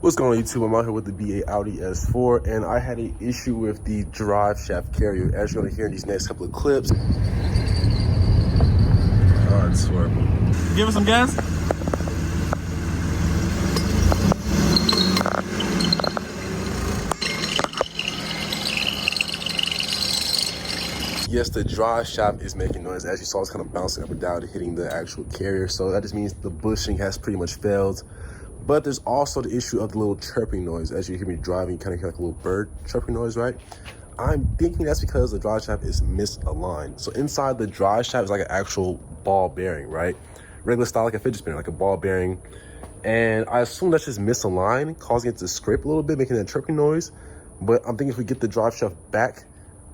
What's going on YouTube? I'm out here with the B8 Audi S4 and I had an issue with the drive shaft carrier, as you're going to hear in these next couple of clips. Oh, it's horrible. Give us some gas. Yes, the drive shaft is making noise. As you saw, it's kind of bouncing up and down and hitting the actual carrier. So that just means the bushing has pretty much failed. But there's also the issue of the little chirping noise. As you hear me driving, you kind of hear like a little bird chirping noise, right? I'm thinking that's because the drive shaft is misaligned. So inside the drive shaft is like an actual ball bearing, right? Regular style, like a fidget spinner, like a ball bearing. And I assume that's just misaligned, causing it to scrape a little bit, making that chirping noise. But I'm thinking if we get the drive shaft back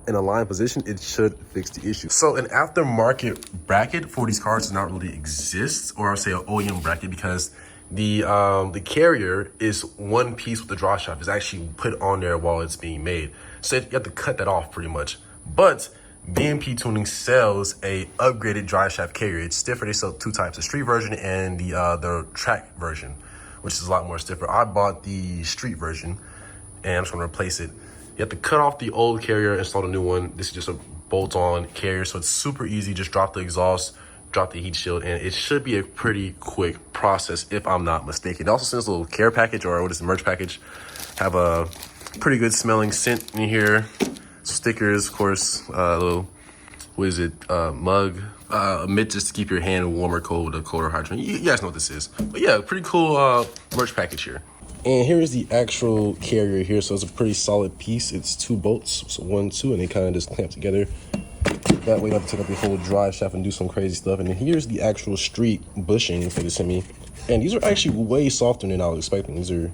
in a line position, it should fix the issue. So an aftermarket bracket for these cars does not really exist, or I'll say an OEM bracket, because the carrier is one piece with the drive shaft. It's actually put on there while it's being made. So you have to cut that off pretty much. But BMP Tuning sells a upgraded drive shaft carrier. It's stiffer. They sell two types, the street version and the track version, which is a lot more stiffer. I bought the street version and I'm just gonna replace it. You have to cut off the old carrier, install a new one. This is just a bolt-on carrier, so it's super easy. Just drop the exhaust, drop the heat shield, and it should be a pretty quick process if I'm not mistaken. It also sends a little care package, or what is the merch package. Have a pretty good smelling scent in here. Stickers, of course, a little, what is it, mug, a mitt just to keep your hand warm or cold with a colder hydrant. You guys know what this is. But yeah, pretty cool merch package here. And here is the actual carrier here. So it's a pretty solid piece. It's two bolts, so 1, 2, and they kind of just clamp together. That way you don't have to take up your whole drive shaft and do some crazy stuff. And then here's the actual street bushings they sent me. And these are actually way softer than I was expecting. These are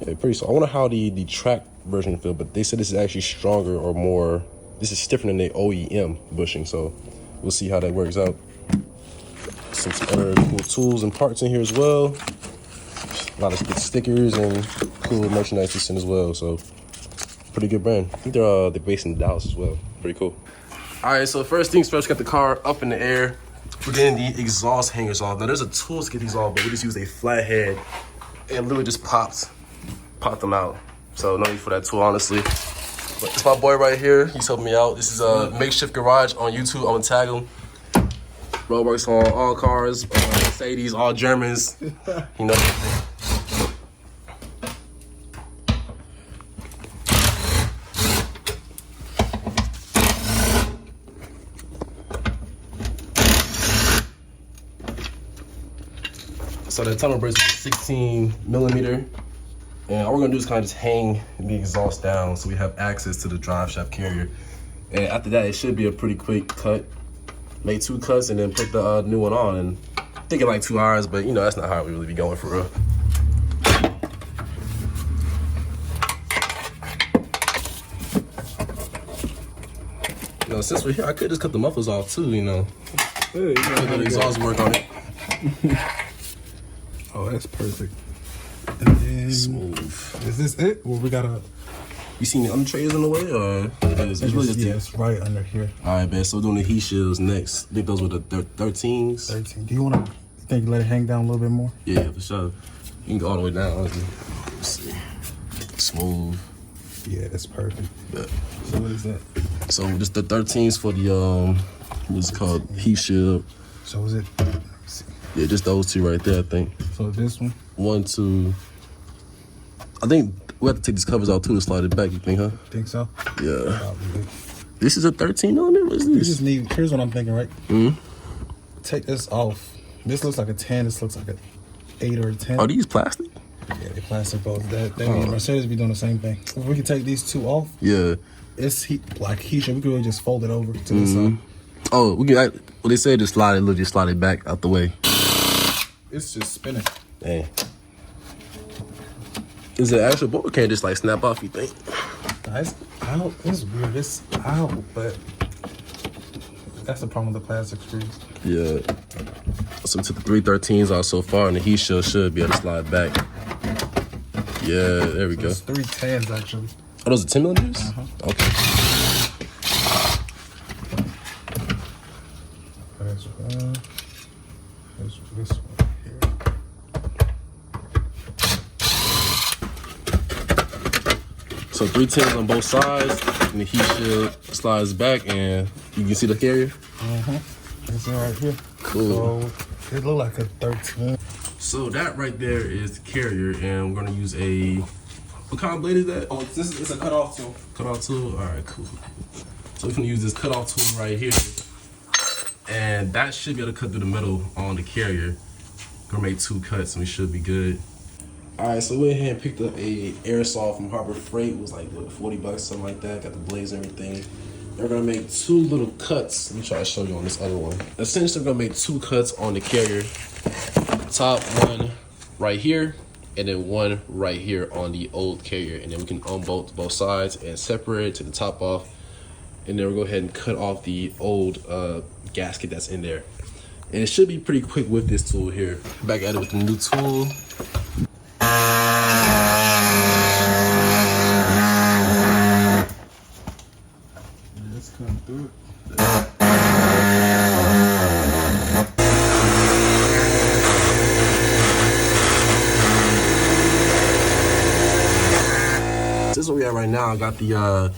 pretty soft. I wonder how the track version feel, but they said this is actually stronger or more, this is stiffer than the OEM bushing. So we'll see how that works out. Some other cool tools and parts in here as well. A lot of good stickers and cool merchandise to send as well. So pretty good brand. I think they're based in Dallas as well. Pretty cool. All right, so first things first, got the car up in the air. We're getting the exhaust hangers off. Now there's a tool to get these off, but we just used a flathead and literally just popped them out. So no need for that tool, honestly. But it's my boy right here. He's helping me out. This is a makeshift garage on YouTube. I'm gonna tag him. Bro works on all cars, Mercedes, all Germans. You know. So the tunnel brace is 16 millimeter. And all we're gonna do is kind of just hang the exhaust down so we have access to the drive shaft carrier. And after that, it should be a pretty quick cut. Make 2 cuts and then put the new one on. And I'm thinking like 2 hours, but you know, that's not how we really be going for real. You know, since we're here, I could just cut the mufflers off too, you know. Hey, put the exhaust work on it. Oh, that's perfect. And then, smooth. Is this it? Well, we gotta. You seen the undertrays in the way, or it's really just it's right under here. All right, man. So we're doing the heat shields next. I think those were the 13s. 13. Do you want to think let it hang down a little bit more? Yeah, for sure. You can go all the way down. Let's see. Smooth. Yeah, that's perfect. Yeah. So what is that? So just the 13s for the what's it called, heat shield. So is it? Let me see. Yeah, just those 2 right there, I think. So this one. 1, 2. I think we have to take these covers out too to slide it back. You think, huh? Think so? Yeah. Probably. This is a 13 on it. What's this? You just need. Here's what I'm thinking, right? Mm-hmm. Take this off. This looks like a 10. This looks like an 8 or a 10. Are these plastic? Yeah, they plastic both. That means Mercedes be doing the same thing. If we can take these 2 off. Yeah. It's like heat shield. We could really just fold it over to this side. Oh, we can. Well, they say just slide it. Look, just slide it back out the way. It's just spinning. Dang. Is it actual bolt or can it just like snap off, you think? It's out. It's weird. It's out, but that's the problem with the plastic screws. Yeah. So to the 313s out so far, and the heat shield should be able to slide back. Yeah, there we go. It's 310s actually. Oh, those are 10 millimeters? Okay. There's this one here. So 310s on both sides, and the heat shield slides back, and you can see the carrier. It's right here. Cool. So it look like a 13. So that right there is the carrier, and we're gonna use a, what kind of blade is that? Oh, it's a cutoff tool. Cutoff tool? All right, cool. So we're gonna use this cutoff tool right here, and that should be able to cut through the metal on the carrier. Gonna make 2 cuts, and we should be good. All right, so we went ahead and picked up a airsaw from Harbor Freight. It was like, what, 40 bucks, something like that. Got the blades and everything. We're gonna make 2 little cuts. Let me try to show you on this other one. Essentially, we're gonna make 2 cuts on the carrier. Top one right here, and then one right here on the old carrier. And then we can unbolt both sides and separate it, take the top off. And then we'll go ahead and cut off the old gasket that's in there. And it should be pretty quick with this tool here. Back at it with the new tool. Let's come through it. This is where we at right now. I got the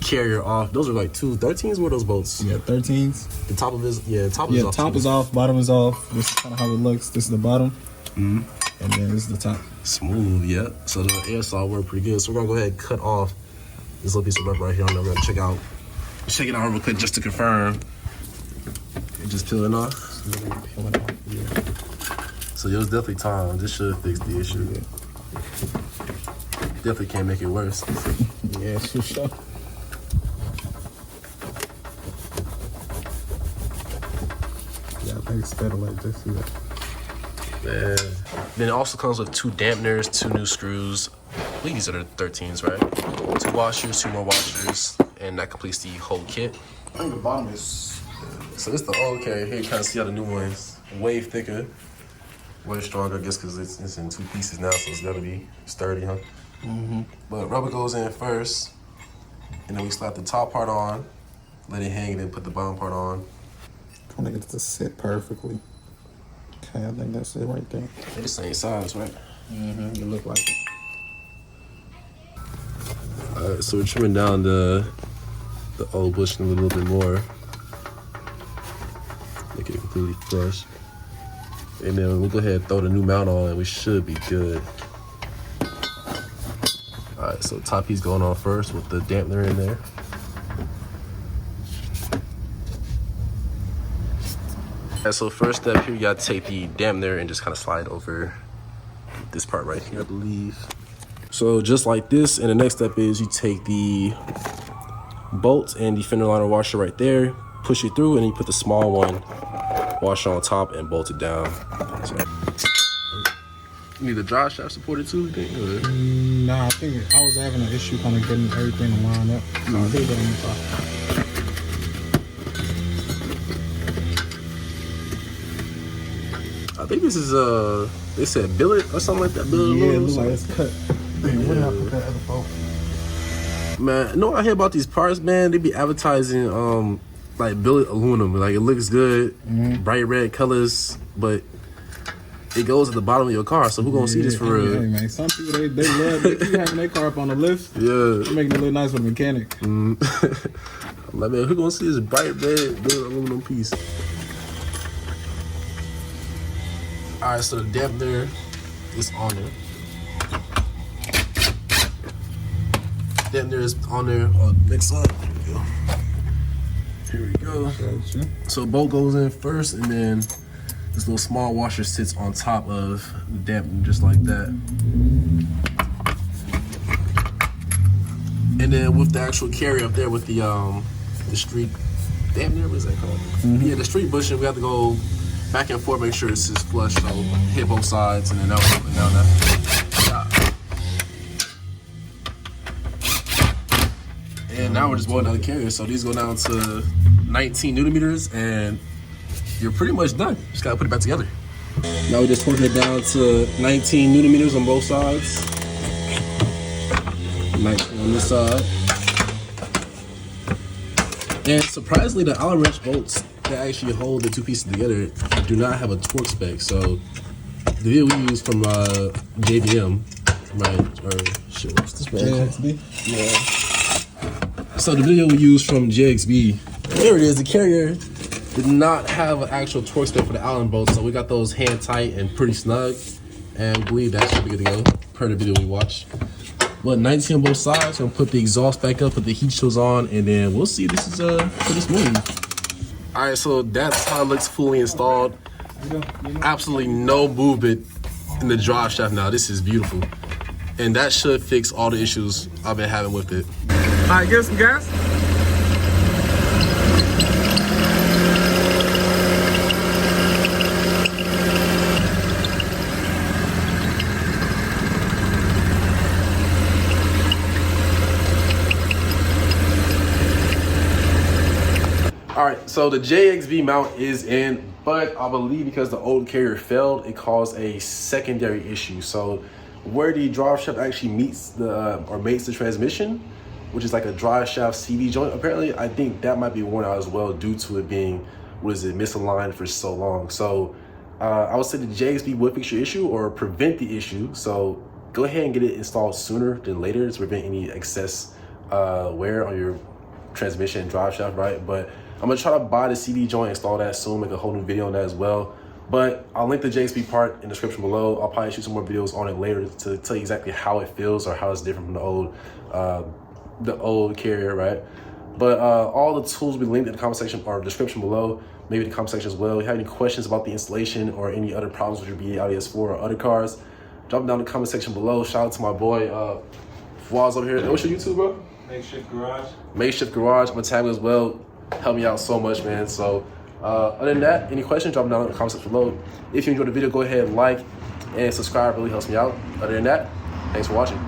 carrier off. Those are like 2 13s. What are those bolts? Yeah, 13s. The top of his, top Yeah, is off. top is off, bottom is off. This is kind of how it looks. This is the bottom. And then this is the top. Smooth, yeah. So the air saw worked pretty good. So we're gonna go ahead and cut off this little piece of rubber right here. I'm gonna check it out real quick just to confirm. It just peeling off. So it was definitely time. This should fix the issue. Definitely can't make it worse. Yeah, for sure. Yeah, I think it's better like this. Yeah. Man. Then it also comes with 2 dampeners, 2 new screws. I believe these are the 13s, right? 2 washers, 2 more washers, and that completes the whole kit. I think the bottom is. So this is the old carrier. Here you kind of see how the new one's way thicker, way stronger, I guess, because it's in 2 pieces now, so it's gotta be sturdy, huh? But rubber goes in first, and then we slap the top part on, let it hang, and then put the bottom part on. Trying to get it to sit perfectly. Okay, I think that's it right there. They're the same size, right? It look like it. Alright, so we're trimming down the old bushing a little bit more. Make it completely flush. And then we'll go ahead and throw the new mount on, and we should be good. Alright, so top piece going on first with the dampener in there. Alright, so first step here, you gotta take the dampener and just kind of slide over this part right here, I believe. So just like this, and the next step is you take the bolt and the fender liner washer right there, push it through, and you put the small one washer on top and bolt it down. So, you need the drive shaft supported too? Nah, I think I was having an issue kind of getting everything to line up. So I'll leave it on the top. I think this is they said billet or something like that. Billet Yeah, it aluminum. looks like it's cut. Man, where did I put that other bolt? Man, you know what I hear about these parts, man? They be advertising like billet aluminum. Like it looks good, bright red colors, but it goes at the bottom of your car. So who gonna see this for real? Hey man, some people they love they keep having their car up on the lift. Yeah. They're making it look nice with a mechanic. I'm like, man, who gonna see this bright red billet aluminum piece? All right, so the dampener is on there. Dampener is on there on the next side. Here we go. Gotcha. So bolt goes in first, and then this little small washer sits on top of the dampener, just like that. And then with the actual carrier up there with the street dampener, what is that called? Yeah, the street bushing, we have to go back and forth, make sure it's just flush, so hit both sides, and then that was up and down that. And now we're just bolting down the carrier, so these go down to 19 Newton meters, and you're pretty much done. Just gotta put it back together. Now we're just working it down to 19 Newton meters on both sides. 19 on this side. And surprisingly, the Allen wrench bolts that actually hold the 2 pieces together do not have a torque spec. So the video we use from JBM, Right, or shit, what's this brand? JXB. Yeah. So the video we used from JXB, there it is, the carrier did not have an actual torque spec for the Allen bolts, so we got those hand tight and pretty snug, and we believe that should be good to go, per the video we watched. But 19 on both sides, gonna put the exhaust back up, put the heat shields on, and then we'll see. This is pretty smooth. All right, so that's how it looks fully installed. Absolutely no movement in the drive shaft now. This is beautiful. And that should fix all the issues I've been having with it. All right, give us some gas. All right, so the JXB mount is in, but I believe because the old carrier failed, it caused a secondary issue. So where the drive shaft actually meets the, or mates the transmission, which is like a drive shaft CV joint, apparently I think that might be worn out as well due to it being, misaligned for so long. So I would say the JXB would fix your issue or prevent the issue. So go ahead and get it installed sooner than later to prevent any excess wear on your transmission and drive shaft, right? But I'm gonna try to buy the CV joint, install that soon, make a whole new video on that as well. But I'll link the JXB part in the description below. I'll probably shoot some more videos on it later to tell you exactly how it feels or how it's different from the old carrier, right? But all the tools will be linked in the comment section or description below, maybe the comment section as well. If you have any questions about the installation or any other problems with your B8 Audi S4 or other cars, drop them down in the comment section below. Shout out to my boy Fawaz over here. And what's your YouTube, bro? Makeshift Garage. Makeshift Garage. I'm gonna tag him as well. Help me out so much, man. So other than that, any questions, drop them down in the comment section below. If you enjoyed the video, go ahead and like and subscribe. It really helps me out. Other than that, thanks for watching.